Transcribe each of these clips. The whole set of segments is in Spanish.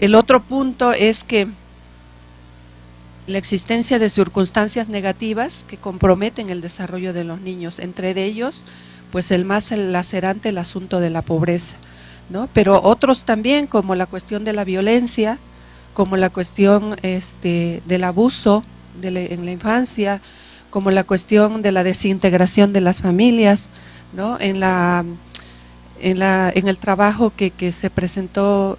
El otro punto es que la existencia de circunstancias negativas que comprometen el desarrollo de los niños, entre ellos, pues el más lacerante, el asunto de la pobreza, ¿no? Pero otros también, como la cuestión de la violencia, como la cuestión del abuso en la infancia, como la cuestión de la desintegración de las familias, ¿no? En el trabajo que se presentó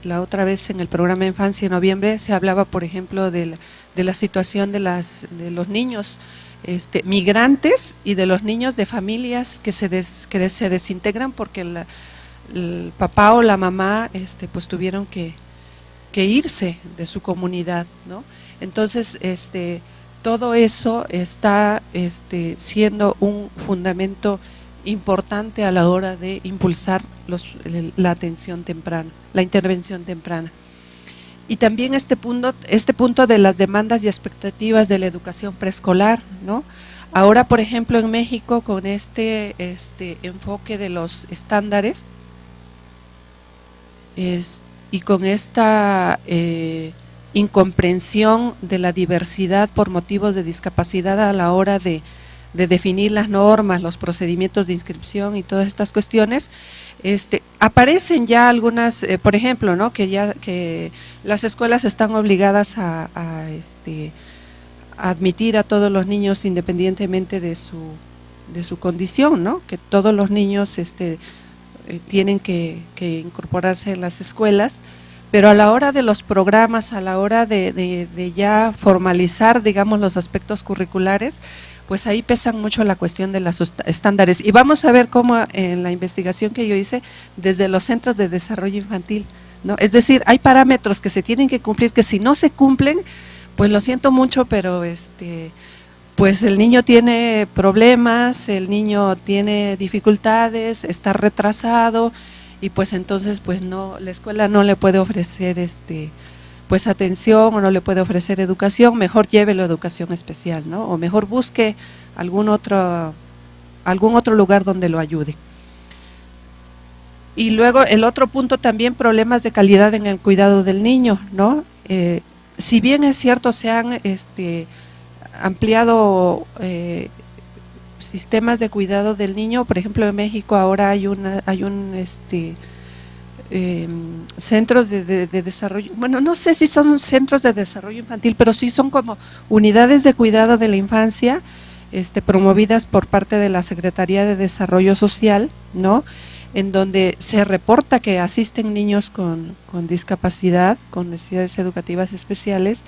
la otra vez en el programa de Infancia en noviembre, se hablaba, por ejemplo, de la situación de los niños migrantes y de los niños de familias que se desintegran porque el papá o la mamá pues tuvieron que irse de su comunidad, ¿no? Entonces, todo eso está siendo un fundamento importante a la hora de impulsar la atención temprana, la intervención temprana. Y también este punto de las demandas y expectativas de la educación preescolar, ¿no? Ahora, por ejemplo, en México, con este enfoque de los estándares y con esta incomprensión de la diversidad por motivos de discapacidad a la hora de definir las normas, los procedimientos de inscripción y todas estas cuestiones, aparecen ya algunas, por ejemplo, ¿no? que las escuelas están obligadas a admitir a todos los niños independientemente de su condición, ¿no? Que todos los niños tienen que incorporarse en las escuelas, pero a la hora de los programas, a la hora de ya formalizar, digamos, los aspectos curriculares, pues ahí pesan mucho la cuestión de los estándares. Y vamos a ver cómo en la investigación que yo hice desde los centros de desarrollo infantil, ¿no? Es decir, hay parámetros que se tienen que cumplir, que si no se cumplen, pues lo siento mucho, pero pues el niño tiene problemas, el niño tiene dificultades, está retrasado y pues entonces pues no, la escuela no le puede ofrecer pues atención o no le puede ofrecer educación, mejor llévelo a educación especial, ¿no? O mejor busque algún otro lugar donde lo ayude. Y luego el otro punto también, problemas de calidad en el cuidado del niño, ¿no? Si bien es cierto, se han ampliado sistemas de cuidado del niño, por ejemplo en México ahora hay centros de desarrollo, bueno, no sé si son centros de desarrollo infantil, pero sí son como unidades de cuidado de la infancia, promovidas por parte de la Secretaría de Desarrollo Social, ¿no? En donde se reporta que asisten niños con discapacidad, con necesidades educativas especiales,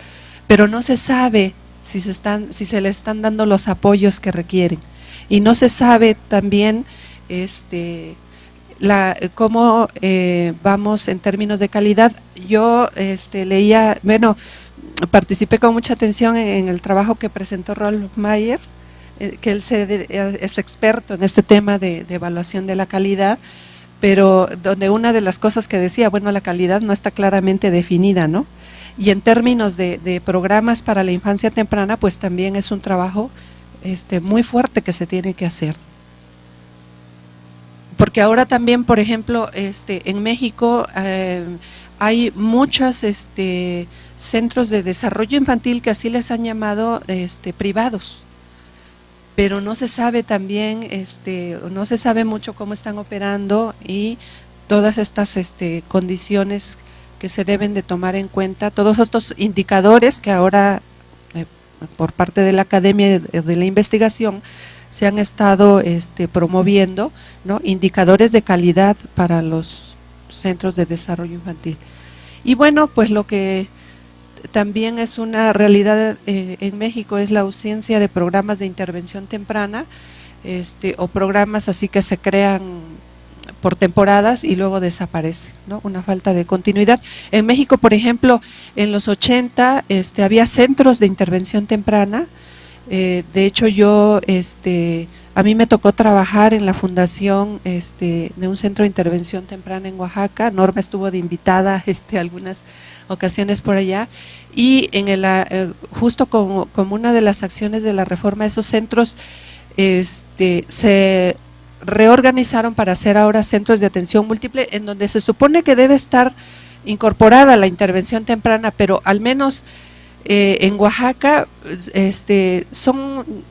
pero no se sabe si se les están dando los apoyos que requieren, y no se sabe también cómo vamos en términos de calidad. Yo leía, bueno, participé con mucha atención en el trabajo que presentó Rolf Myers, que él es experto en este tema de evaluación de la calidad, pero donde una de las cosas que decía, bueno, la calidad no está claramente definida, ¿no? Y en términos de programas para la infancia temprana, pues también es un trabajo muy fuerte que se tiene que hacer. Porque ahora también, por ejemplo, en México hay muchos centros de desarrollo infantil que así les han llamado privados, pero no se sabe también, no se sabe mucho cómo están operando y todas estas condiciones que se deben de tomar en cuenta, todos estos indicadores que ahora por parte de la Academia de la Investigación se han estado promoviendo, ¿no? Indicadores de calidad para los centros de desarrollo infantil. Y bueno, pues lo que también es una realidad en México es la ausencia de programas de intervención temprana, o programas así que se crean por temporadas y luego desaparece, ¿no? Una falta de continuidad. En México, por ejemplo, en los 80 había centros de intervención temprana. De hecho, yo, a mí me tocó trabajar en la fundación de un centro de intervención temprana en Oaxaca. Norma estuvo de invitada algunas ocasiones por allá, y justo como una de las acciones de la reforma de esos centros, se reorganizaron para hacer ahora centros de atención múltiple, en donde se supone que debe estar incorporada la intervención temprana, pero al menos en Oaxaca son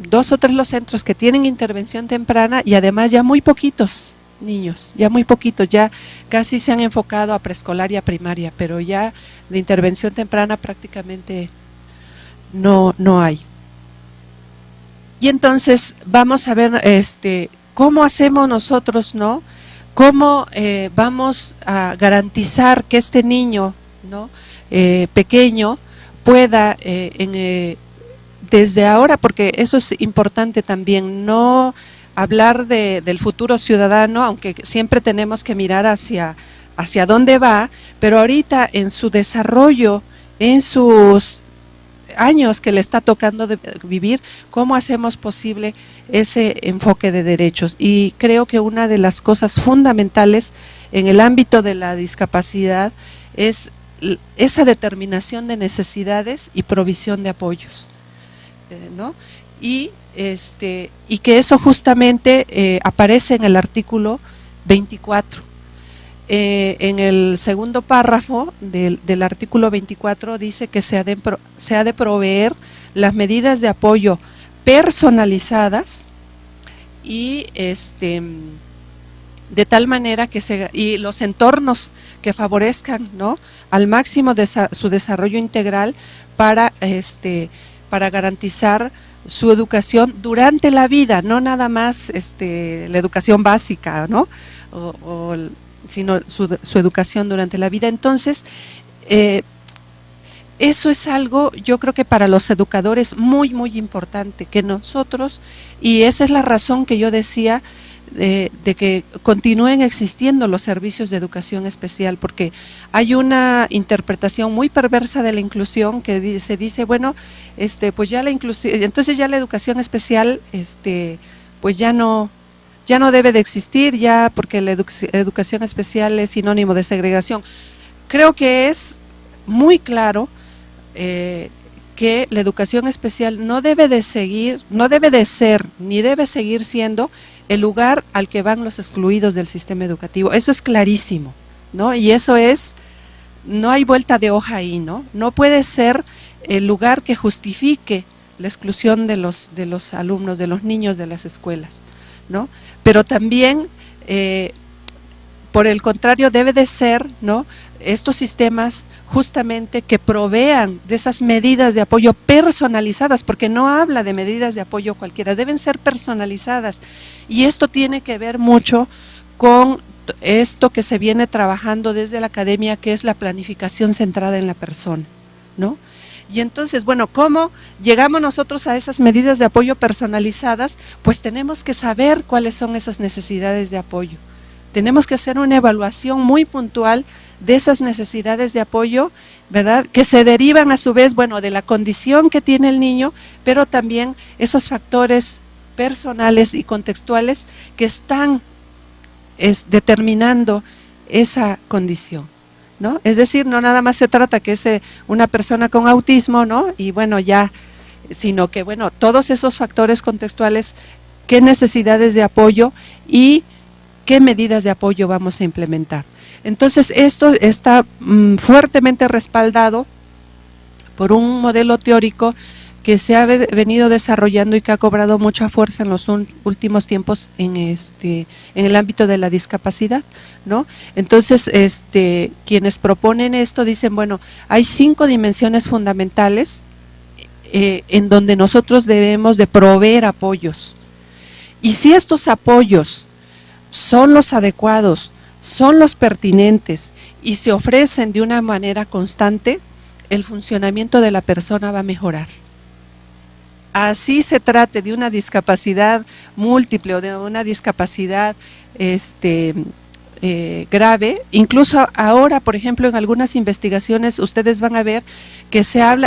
2 o 3 los centros que tienen intervención temprana y además ya muy poquitos niños, ya muy poquitos, ya casi se han enfocado a preescolar y a primaria, pero ya de intervención temprana prácticamente no hay. Y entonces vamos a ver cómo hacemos nosotros, ¿no? Cómo vamos a garantizar que este niño, ¿no? Pequeño pueda desde ahora, porque eso es importante también, no hablar del futuro ciudadano, aunque siempre tenemos que mirar hacia dónde va, pero ahorita en su desarrollo, en sus años que le está tocando vivir, cómo hacemos posible ese enfoque de derechos. Y creo que una de las cosas fundamentales en el ámbito de la discapacidad es esa determinación de necesidades y provisión de apoyos, ¿no? Y que eso justamente aparece en el artículo 24. En el segundo párrafo del artículo 24 dice que se ha de proveer las medidas de apoyo personalizadas y de tal manera que y los entornos que favorezcan, ¿no?, al máximo de su desarrollo integral para garantizar su educación durante la vida, no nada más la educación básica, ¿no?, sino su educación durante la vida. Entonces, eso es algo, yo creo que para los educadores muy, muy importante, que nosotros, y esa es la razón que yo decía de que continúen existiendo los servicios de educación especial, porque hay una interpretación muy perversa de la inclusión que se dice, bueno, pues ya la inclusión, entonces ya la educación especial, pues ya no debe de existir, ya, porque la educación especial es sinónimo de segregación. Creo que es muy claro que la educación especial no debe de ser, ni debe seguir siendo el lugar al que van los excluidos del sistema educativo. Eso es clarísimo, ¿no? Y eso no hay vuelta de hoja ahí, ¿no? No puede ser el lugar que justifique la exclusión de los alumnos, de los niños de las escuelas, ¿no? Pero también, por el contrario, debe de ser, ¿no?, estos sistemas justamente que provean de esas medidas de apoyo personalizadas, porque no habla de medidas de apoyo cualquiera, deben ser personalizadas. Y esto tiene que ver mucho con esto que se viene trabajando desde la academia, que es la planificación centrada en la persona, ¿no? Y entonces, bueno, ¿cómo llegamos nosotros a esas medidas de apoyo personalizadas? Pues tenemos que saber cuáles son esas necesidades de apoyo. Tenemos que hacer una evaluación muy puntual de esas necesidades de apoyo, ¿verdad?, que se derivan a su vez, bueno, de la condición que tiene el niño, pero también esos factores personales y contextuales que están determinando esa condición, ¿no? Es decir, no nada más se trata que es una persona con autismo, ¿no?, y bueno, ya, sino que, bueno, todos esos factores contextuales, qué necesidades de apoyo y qué medidas de apoyo vamos a implementar. Entonces, esto está fuertemente respaldado por un modelo teórico que se ha venido desarrollando y que ha cobrado mucha fuerza en los últimos tiempos en el ámbito de la discapacidad, ¿no? Entonces, quienes proponen esto dicen, bueno, hay 5 dimensiones fundamentales en donde nosotros debemos de proveer apoyos. Y si estos apoyos son los adecuados, son los pertinentes y se ofrecen de una manera constante, el funcionamiento de la persona va a mejorar. Así se trate de una discapacidad múltiple o de una discapacidad grave, incluso ahora, por ejemplo, en algunas investigaciones ustedes van a ver que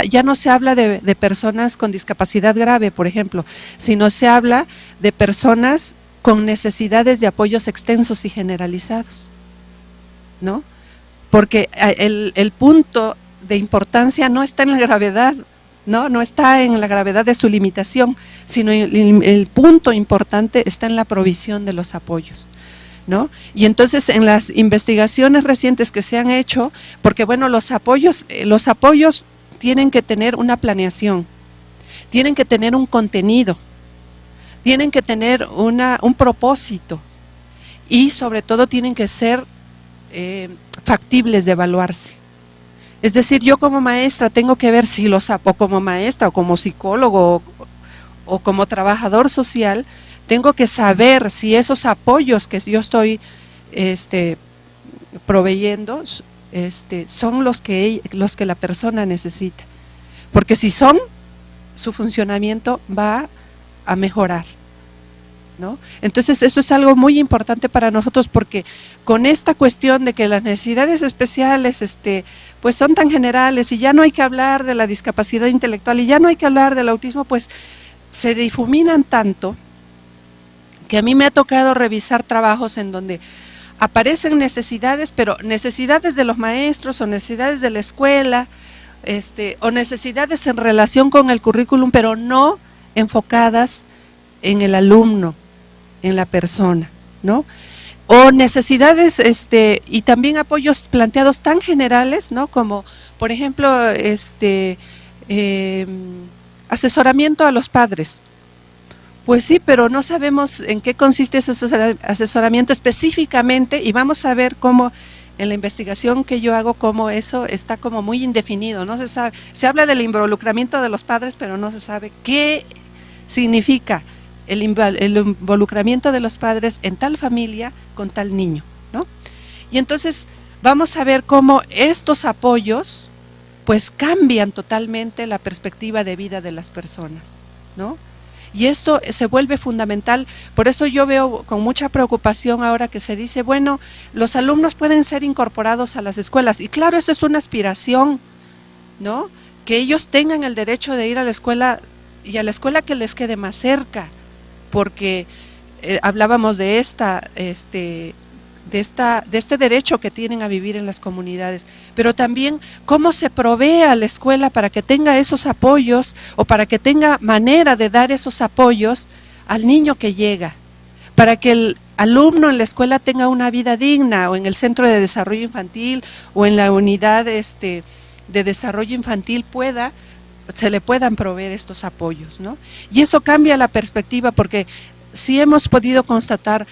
ya no se habla de personas con discapacidad grave, por ejemplo, sino se habla de personas con necesidades de apoyos extensos y generalizados, ¿no? Porque el punto de importancia no está en la gravedad, no está en la gravedad de su limitación, sino el punto importante está en la provisión de los apoyos, ¿no? Y entonces en las investigaciones recientes que se han hecho, porque bueno, los apoyos tienen que tener una planeación, tienen que tener un contenido, tienen que tener un propósito y sobre todo tienen que ser factibles de evaluarse. Es decir, yo como maestra tengo que ver si o como maestra o como psicólogo o como trabajador social, tengo que saber si esos apoyos que yo estoy proveyendo son los que la persona necesita. Porque si son, su funcionamiento va a mejorar, ¿no? Entonces eso es algo muy importante para nosotros, porque con esta cuestión de que las necesidades especiales pues son tan generales y ya no hay que hablar de la discapacidad intelectual y ya no hay que hablar del autismo, pues se difuminan tanto que a mí me ha tocado revisar trabajos en donde aparecen necesidades, pero necesidades de los maestros o necesidades de la escuela, o necesidades en relación con el currículum, pero no enfocadas en el alumno, en la persona, ¿no? O necesidades y también apoyos planteados tan generales, ¿no? Como, por ejemplo, asesoramiento a los padres. Pues sí, pero no sabemos en qué consiste ese asesoramiento específicamente, y vamos a ver cómo en la investigación que yo hago, cómo eso está como muy indefinido, no se sabe. Se habla del involucramiento de los padres, pero no se sabe qué significa el involucramiento de los padres en tal familia con tal niño, ¿no? Y entonces vamos a ver cómo estos apoyos pues cambian totalmente la perspectiva de vida de las personas, ¿no? Y esto se vuelve fundamental. Por eso yo veo con mucha preocupación ahora que se dice, bueno, los alumnos pueden ser incorporados a las escuelas. Y claro, eso es una aspiración, ¿no? Que ellos tengan el derecho de ir a la escuela, y a la escuela que les quede más cerca, porque hablábamos de este derecho que tienen a vivir en las comunidades, pero también cómo se provee a la escuela para que tenga esos apoyos o para que tenga manera de dar esos apoyos al niño que llega, para que el alumno en la escuela tenga una vida digna, o en el centro de desarrollo infantil o en la unidad de desarrollo infantil se le puedan proveer estos apoyos, ¿no? Y eso cambia la perspectiva, porque sí hemos podido constatar,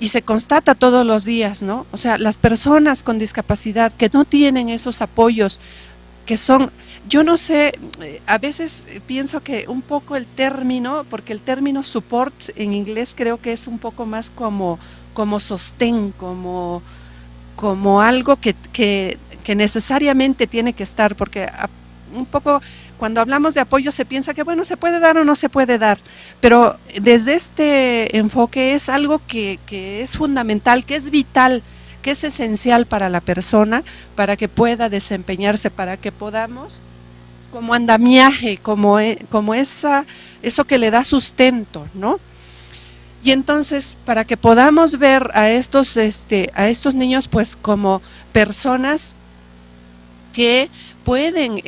y se constata todos los días, ¿no? O sea, las personas con discapacidad que no tienen esos apoyos, que son, yo no sé, a veces pienso que un poco el término, porque el término support en inglés creo que es un poco más como sostén, como algo que necesariamente tiene que estar, porque un poco cuando hablamos de apoyo se piensa que bueno, se puede dar o no se puede dar, pero desde este enfoque es algo que es fundamental, que es vital, que es esencial para la persona, para que pueda desempeñarse, para que podamos, como andamiaje, como eso que le da sustento, ¿no? Y entonces, para que podamos ver a estos niños pues como personas que pueden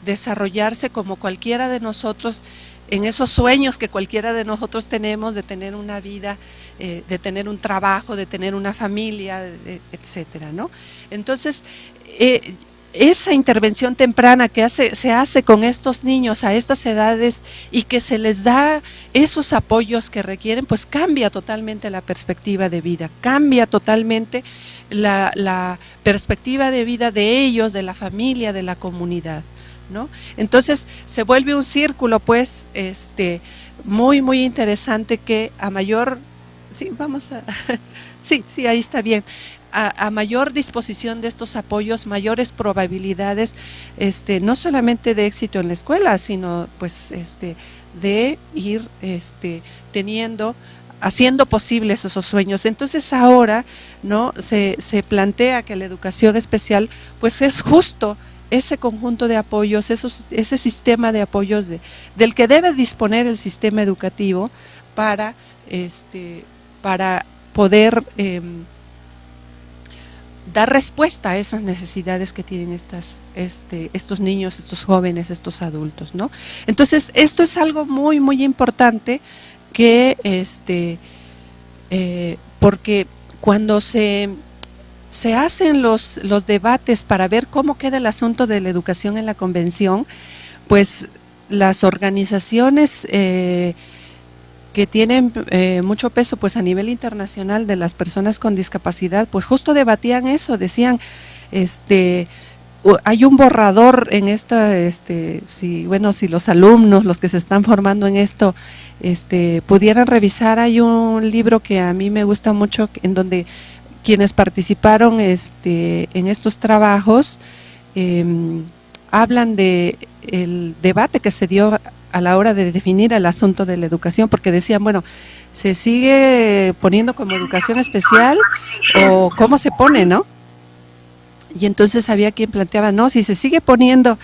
desarrollarse como cualquiera de nosotros, en esos sueños que cualquiera de nosotros tenemos de tener una vida, de tener un trabajo, de tener una familia, etcétera, ¿no? Entonces, esa intervención temprana que se hace con estos niños a estas edades y que se les da esos apoyos que requieren, pues cambia totalmente la perspectiva de vida, cambia totalmente la perspectiva de vida de ellos, de la familia, de la comunidad, ¿no? Entonces se vuelve un círculo pues muy muy interesante, que a mayor, sí, vamos a sí, ahí está bien. A mayor disposición de estos apoyos, mayores probabilidades, no solamente de éxito en la escuela, sino pues de ir haciendo posibles esos sueños. Entonces ahora, ¿no?, se plantea que la educación especial pues es justo ese conjunto de apoyos, ese sistema de apoyos del que debe disponer el sistema educativo para poder dar respuesta a esas necesidades que tienen estos niños, estos jóvenes, estos adultos, ¿no? Entonces, esto es algo muy, muy importante que porque cuando se hacen los debates para ver cómo queda el asunto de la educación en la convención, pues las organizaciones que tienen mucho peso pues a nivel internacional de las personas con discapacidad, pues justo debatían eso, decían, hay un borrador en esta, si los alumnos, los que se están formando en esto, pudieran revisar, hay un libro que a mí me gusta mucho, en donde quienes participaron en estos trabajos hablan de el debate que se dio a la hora de definir el asunto de la educación, porque decían, bueno, ¿se sigue poniendo como educación especial o cómo se pone, no? Y entonces había quien planteaba, no, si se sigue poniendo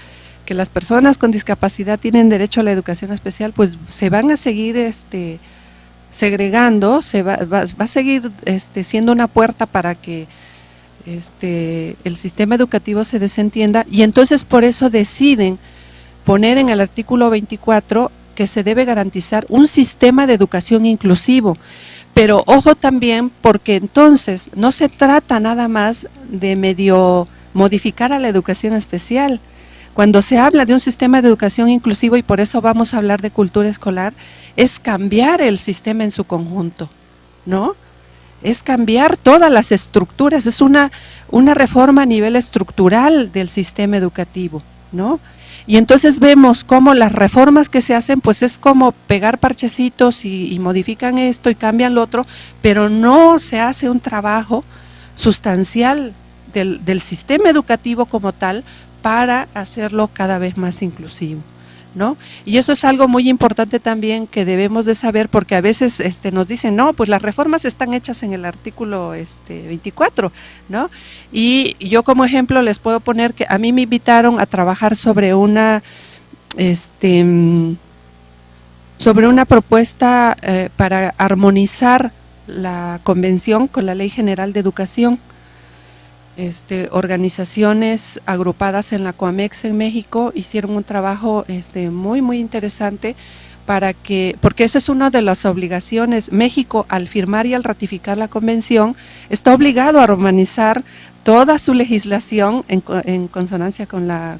que las personas con discapacidad tienen derecho a la educación especial, pues se van a seguir segregando, va a seguir siendo una puerta para que el sistema educativo se desentienda, y entonces por eso deciden poner en el artículo 24 que se debe garantizar un sistema de educación inclusivo. Pero ojo también, porque entonces no se trata nada más de medio modificar a la educación especial. Cuando se habla de un sistema de educación inclusivo, y por eso vamos a hablar de cultura escolar, es cambiar el sistema en su conjunto, ¿no? Es cambiar todas las estructuras, es una reforma a nivel estructural del sistema educativo, ¿no? Y entonces vemos cómo las reformas que se hacen, pues es como pegar parchecitos y modifican esto y cambian lo otro, pero no se hace un trabajo sustancial del sistema educativo como tal para hacerlo cada vez más inclusivo, ¿no? Y eso es algo muy importante también que debemos de saber, porque a veces nos dicen, no, pues las reformas están hechas en el artículo 24, ¿no? Y yo como ejemplo les puedo poner que a mí me invitaron a trabajar sobre una propuesta para armonizar la convención con la Ley General de Educación. Organizaciones agrupadas en la COAMEX en México hicieron un trabajo muy muy interesante porque esa es una de las obligaciones. México, al firmar y al ratificar la convención, está obligado a armonizar toda su legislación en consonancia con la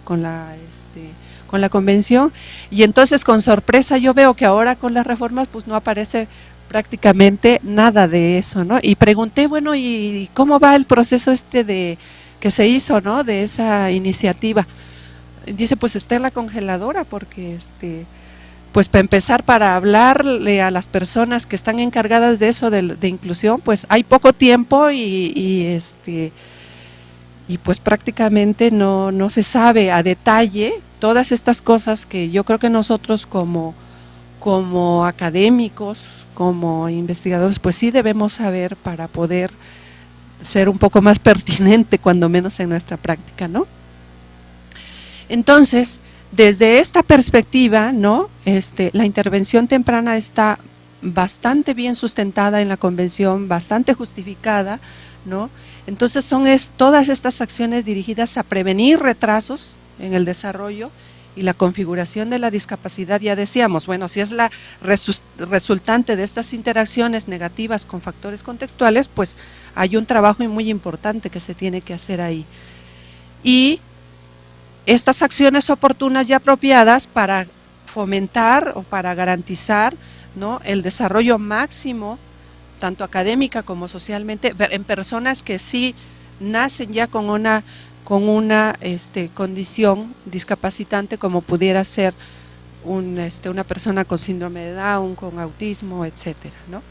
convención, y entonces con sorpresa yo veo que ahora con las reformas pues no aparece prácticamente nada de eso, ¿no? Y pregunté, bueno, ¿y cómo va el proceso que se hizo, ¿no? De esa iniciativa. Dice, pues está en la congeladora, porque pues para empezar, para hablarle a las personas que están encargadas de eso, de inclusión, pues hay poco tiempo y pues prácticamente no se sabe a detalle todas estas cosas que yo creo que nosotros como académicos, como investigadores, pues sí debemos saber para poder ser un poco más pertinente, cuando menos en nuestra práctica, ¿no? Entonces, desde esta perspectiva, ¿no? La intervención temprana está bastante bien sustentada en la convención, bastante justificada, ¿no? Entonces son todas estas acciones dirigidas a prevenir retrasos en el desarrollo y la configuración de la discapacidad. Ya decíamos, bueno, si es la resultante de estas interacciones negativas con factores contextuales, pues hay un trabajo muy importante que se tiene que hacer ahí. Y estas acciones oportunas y apropiadas para fomentar o para garantizar, ¿no?, el desarrollo máximo, tanto académica como socialmente, en personas que sí nacen ya con una condición discapacitante, como pudiera ser una persona con síndrome de Down, con autismo, etcétera, ¿no?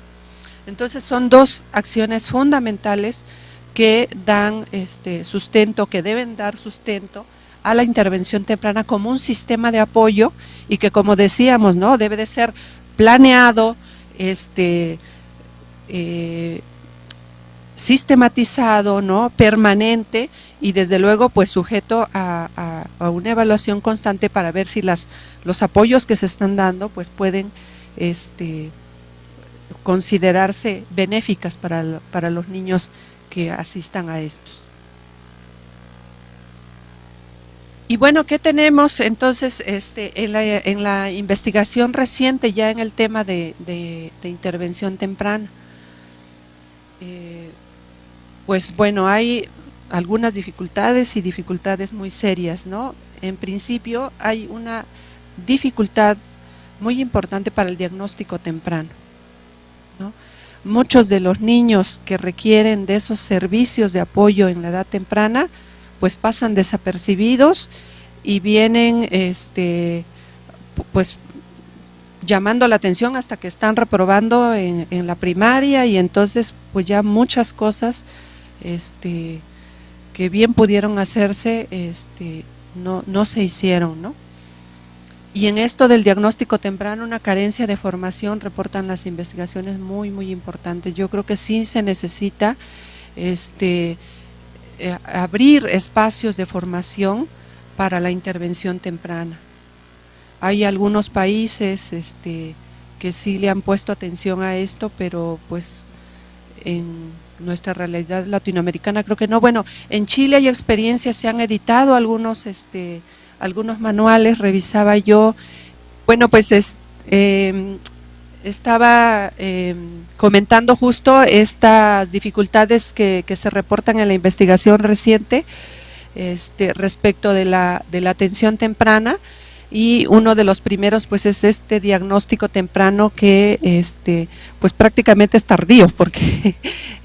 Entonces son dos acciones fundamentales que dan sustento, que deben dar sustento a la intervención temprana como un sistema de apoyo, y que, como decíamos, ¿no?, debe de ser planeado, sistematizado, ¿no?, permanente, y desde luego pues sujeto a una evaluación constante para ver si los apoyos que se están dando pues pueden considerarse benéficas para los niños que asistan a estos. Y bueno, ¿qué tenemos entonces en la investigación reciente ya en el tema de intervención temprana? eh, pues bueno, hay algunas dificultades y dificultades muy serias, ¿no? En principio hay una dificultad muy importante para el diagnóstico temprano, ¿no? Muchos de los niños que requieren de esos servicios de apoyo en la edad temprana, pues pasan desapercibidos y vienen pues llamando la atención hasta que están reprobando en la primaria, y entonces pues ya muchas cosas que bien pudieron hacerse no se hicieron, ¿no? Y en esto del diagnóstico temprano, una carencia de formación, reportan las investigaciones, muy, muy importantes. Yo creo que sí se necesita abrir espacios de formación para la intervención temprana. Hay algunos países que sí le han puesto atención a esto, pero pues en nuestra realidad latinoamericana creo que no. Bueno, en Chile hay experiencias, se han editado algunos manuales, revisaba yo. Bueno, pues estaba comentando justo estas dificultades que se reportan en la investigación reciente respecto de la atención temprana, y uno de los primeros pues es este diagnóstico temprano que pues prácticamente es tardío, porque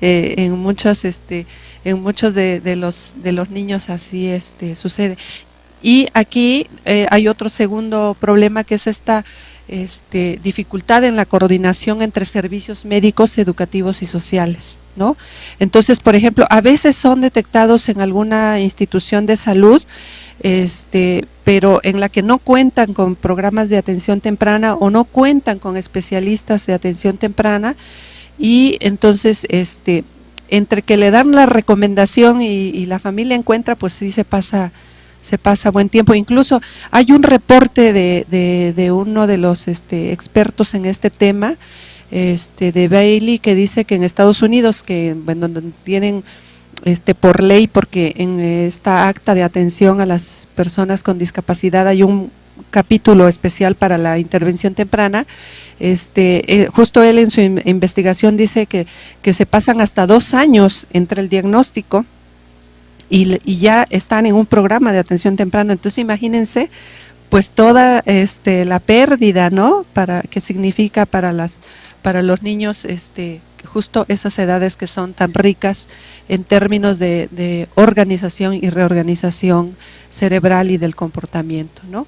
en muchos de los niños así sucede. Y aquí hay otro segundo problema, que es esta dificultad en la coordinación entre servicios médicos, educativos y sociales, ¿no? Entonces, por ejemplo, a veces son detectados en alguna institución de salud, pero en la que no cuentan con programas de atención temprana o no cuentan con especialistas de atención temprana, y entonces entre que le dan la recomendación y la familia encuentra, pues sí se pasa buen tiempo. Incluso hay un reporte de uno de los expertos en este tema, de Bailey, que dice que en Estados Unidos, que bueno, tienen por ley, porque en esta acta de atención a las personas con discapacidad hay un capítulo especial para la intervención temprana, justo él en su investigación dice que se pasan hasta 2 años entre el diagnóstico y ya están en un programa de atención temprana. Entonces imagínense pues toda la pérdida, ¿no?, que significa para los niños justo esas edades que son tan ricas en términos de organización y reorganización cerebral y del comportamiento, ¿no?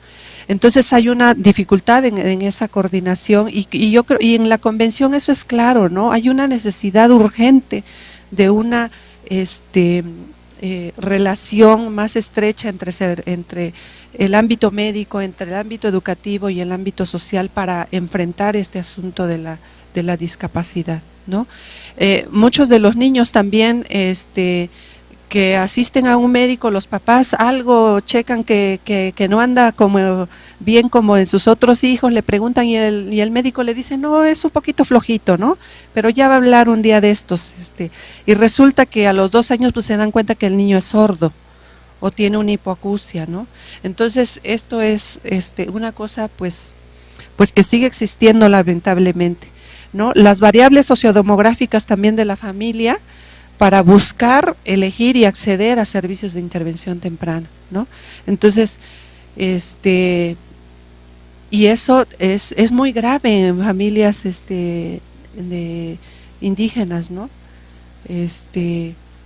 Entonces hay una dificultad en esa coordinación, y yo creo, y en la convención eso es claro, ¿no? Hay una necesidad urgente de una relación más estrecha entre el ámbito médico, entre el ámbito educativo y el ámbito social, para enfrentar este asunto de la discapacidad, ¿no? Muchos de los niños también que asisten a un médico, los papás algo checan que no anda como bien como en sus otros hijos, le preguntan y el médico le dice, no, es un poquito flojito, ¿no? Pero ya va a hablar un día de estos, y resulta que a los 2 años pues se dan cuenta que el niño es sordo o tiene una hipoacusia, ¿no? Entonces esto es una cosa pues que sigue existiendo lamentablemente, ¿no? Las variables sociodemográficas también de la familia, para buscar, elegir y acceder a servicios de intervención temprana, ¿no? Entonces, y eso es muy grave en familias indígenas, ¿no?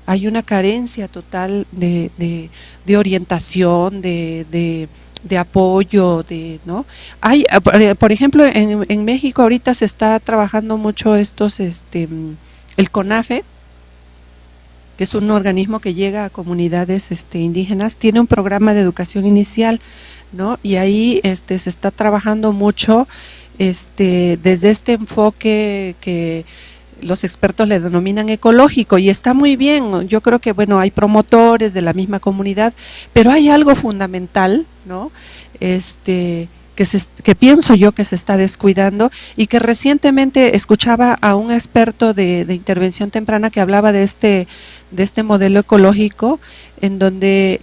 Hay una carencia total de orientación, de apoyo, ¿no? Hay, por ejemplo, en México ahorita se está trabajando mucho el CONAFE, que es un organismo que llega a comunidades indígenas, tiene un programa de educación inicial, ¿no? Y ahí se está trabajando mucho desde este enfoque que los expertos le denominan ecológico, y está muy bien. Yo creo que bueno, hay promotores de la misma comunidad, pero hay algo fundamental, ¿no?, que pienso yo que se está descuidando, y que recientemente escuchaba a un experto de intervención temprana que hablaba de este modelo ecológico, en donde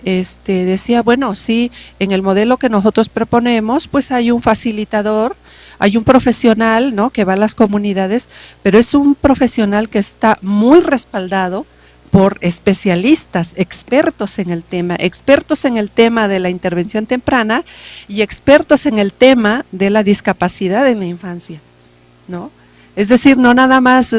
decía, bueno, sí, en el modelo que nosotros proponemos, pues hay un facilitador, hay un profesional, ¿no?, que va a las comunidades, pero es un profesional que está muy respaldado por especialistas, expertos en el tema de la intervención temprana y expertos en el tema de la discapacidad en la infancia, ¿no? Es decir, no nada más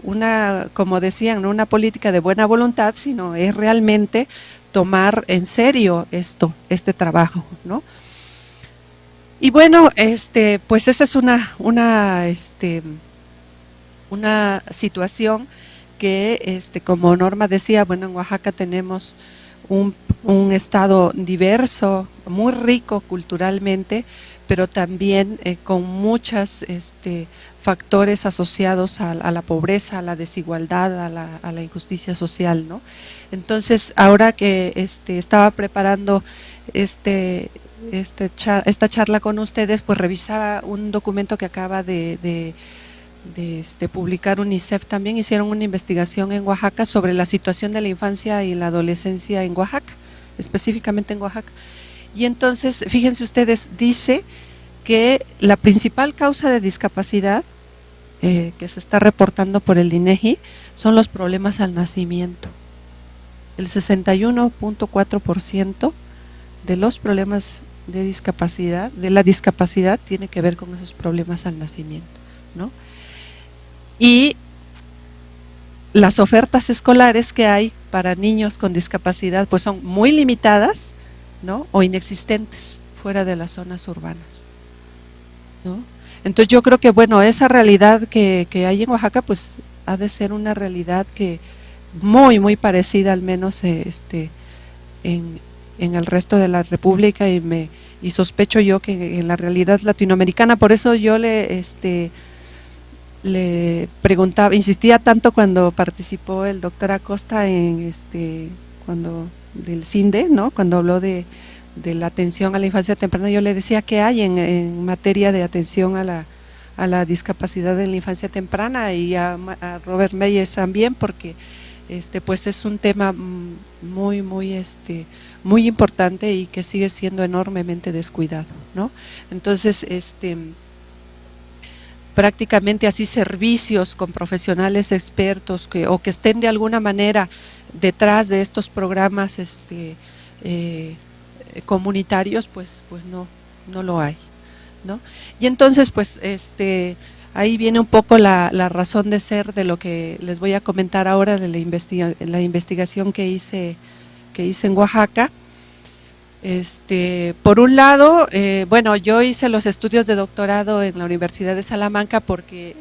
una, como decían, ¿no?, una política de buena voluntad, sino es realmente tomar en serio este trabajo, ¿no? Y bueno, pues esa es una situación que, como Norma decía, bueno, en Oaxaca tenemos un estado diverso, muy rico culturalmente, pero también con muchos factores asociados a la pobreza, a la desigualdad, a la injusticia social, ¿no? Entonces, ahora que estaba preparando esta charla con ustedes, pues revisaba un documento que acaba de publicar UNICEF. También hicieron una investigación en Oaxaca sobre la situación de la infancia y la adolescencia en Oaxaca, específicamente en Oaxaca. Y entonces, fíjense ustedes, dice que la principal causa de discapacidad que se está reportando por el INEGI son los problemas al nacimiento. El 61.4% de los problemas de discapacidad, de la discapacidad, tiene que ver con esos problemas al nacimiento, ¿no? Y las ofertas escolares que hay para niños con discapacidad pues son muy limitadas, ¿no?, o inexistentes fuera de las zonas urbanas, ¿no? Entonces yo creo que, bueno, esa realidad que hay en Oaxaca pues ha de ser una realidad que muy parecida, al menos en el resto de la República, y sospecho yo que en la realidad latinoamericana. Por eso yo le preguntaba, insistía tanto cuando participó el doctor Acosta cuando del CINDE, ¿no?, cuando habló de la atención a la infancia temprana. Yo le decía qué hay en materia de atención a la discapacidad en la infancia temprana, y a Robert Meyers también, porque pues es un tema muy importante y que sigue siendo enormemente descuidado, ¿no? Entonces, prácticamente así servicios con profesionales expertos que estén de alguna manera detrás de estos programas comunitarios, pues no lo hay, ¿no? Y entonces pues ahí viene un poco la razón de ser de lo que les voy a comentar ahora, de la investigación que hice en Oaxaca. Por un lado, bueno, yo hice los estudios de doctorado en la Universidad de Salamanca porque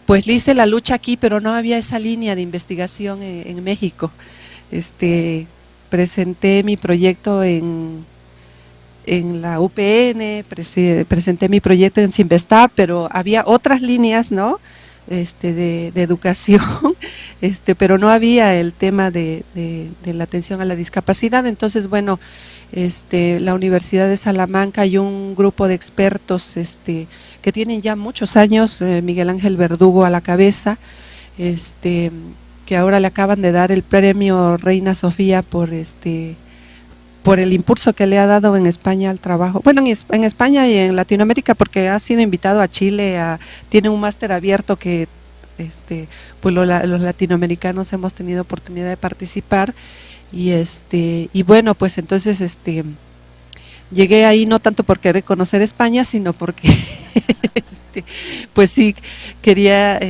pues le hice la lucha aquí, pero no había esa línea de investigación en México. Presenté mi proyecto en la UPN, presenté mi proyecto en Cinvestav, pero había otras líneas, ¿no?, de educación, pero no había el tema de la atención a la discapacidad. Entonces, bueno, la Universidad de Salamanca y un grupo de expertos que tienen ya muchos años, Miguel Ángel Verdugo a la cabeza, que ahora le acaban de dar el premio Reina Sofía por el impulso que le ha dado en España al trabajo, bueno, en España y en Latinoamérica, porque ha sido invitado a Chile, tiene un máster abierto que pues los latinoamericanos hemos tenido oportunidad de participar, y bueno, pues entonces llegué ahí no tanto por querer conocer España, sino porque pues sí quería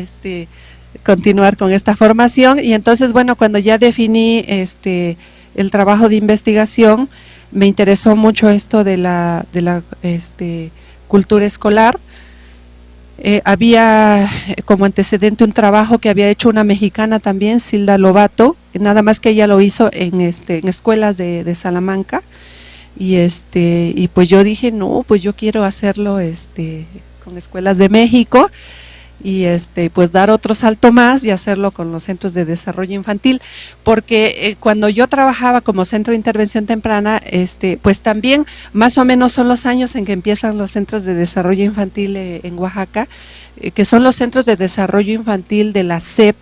continuar con esta formación. Y entonces, bueno, cuando ya definí el trabajo de investigación, me interesó mucho esto de la cultura escolar. Había como antecedente un trabajo que había hecho una mexicana también, Silda Lobato, nada más que ella lo hizo en escuelas de Salamanca, y pues yo dije, no, pues yo quiero hacerlo con escuelas de México. y pues dar otro salto más y hacerlo con los centros de desarrollo infantil, porque cuando yo trabajaba como centro de intervención temprana, pues también más o menos son los años en que empiezan los centros de desarrollo infantil en Oaxaca, que son los centros de desarrollo infantil de la SEP,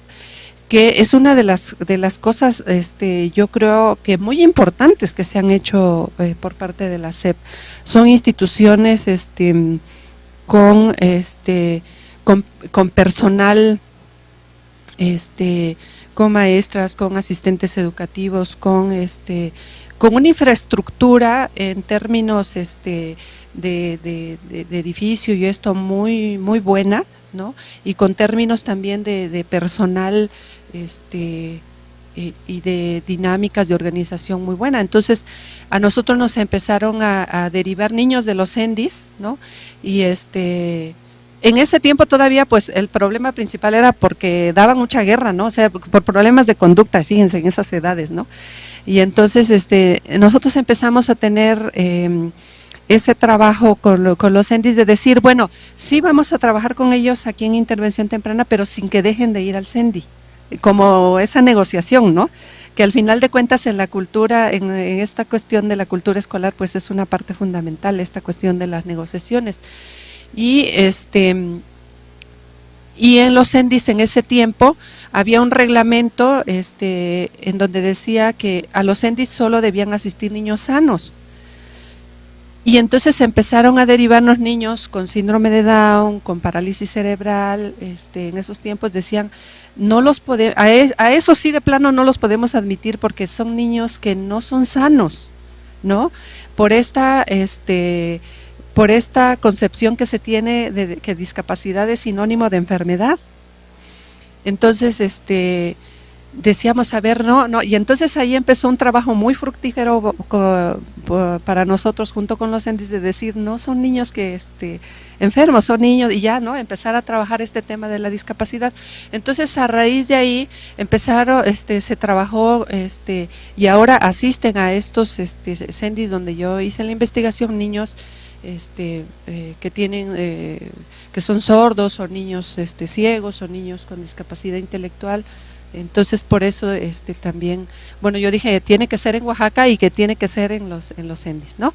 que es una de las cosas, yo creo que muy importantes que se han hecho por parte de la SEP. Son instituciones con con personal, con maestras, con asistentes educativos, con una infraestructura en términos de edificio y esto muy buena, ¿no? Y con términos también de personal y de dinámicas de organización muy buena. Entonces, a nosotros nos empezaron a derivar niños de los CENDIs, ¿no? Y en ese tiempo todavía, pues, el problema principal era porque daban mucha guerra, ¿no? O sea, por problemas de conducta, fíjense, en esas edades, ¿no? Y entonces, nosotros empezamos a tener ese trabajo con los CENDIs de decir, bueno, sí vamos a trabajar con ellos aquí en intervención temprana, pero sin que dejen de ir al CENDI, como esa negociación, ¿no? Que al final de cuentas en la cultura, en esta cuestión de la cultura escolar, pues es una parte fundamental, esta cuestión de las negociaciones. Y y en los CENDIs en ese tiempo había un reglamento en donde decía que a los CENDIs solo debían asistir niños sanos. Y entonces empezaron a derivarnos niños con síndrome de Down, con parálisis cerebral, en esos tiempos decían, no los podemos, a eso sí de plano no los podemos admitir porque son niños que no son sanos, ¿no? Por esta concepción que se tiene de que discapacidad es sinónimo de enfermedad. Entonces, decíamos, a ver, no, y entonces ahí empezó un trabajo muy fructífero para nosotros junto con los CENDIs de decir, no son niños que enfermos, son niños, y ya, ¿no? Empezar a trabajar este tema de la discapacidad. Entonces, a raíz de ahí empezaron, se trabajó, y ahora asisten a estos CENDIs donde yo hice la investigación, niños que tienen, que son sordos, o niños ciegos, o niños con discapacidad intelectual. Entonces, por eso también, bueno, yo dije, tiene que ser en Oaxaca y que tiene que ser en los CENDIs, ¿no?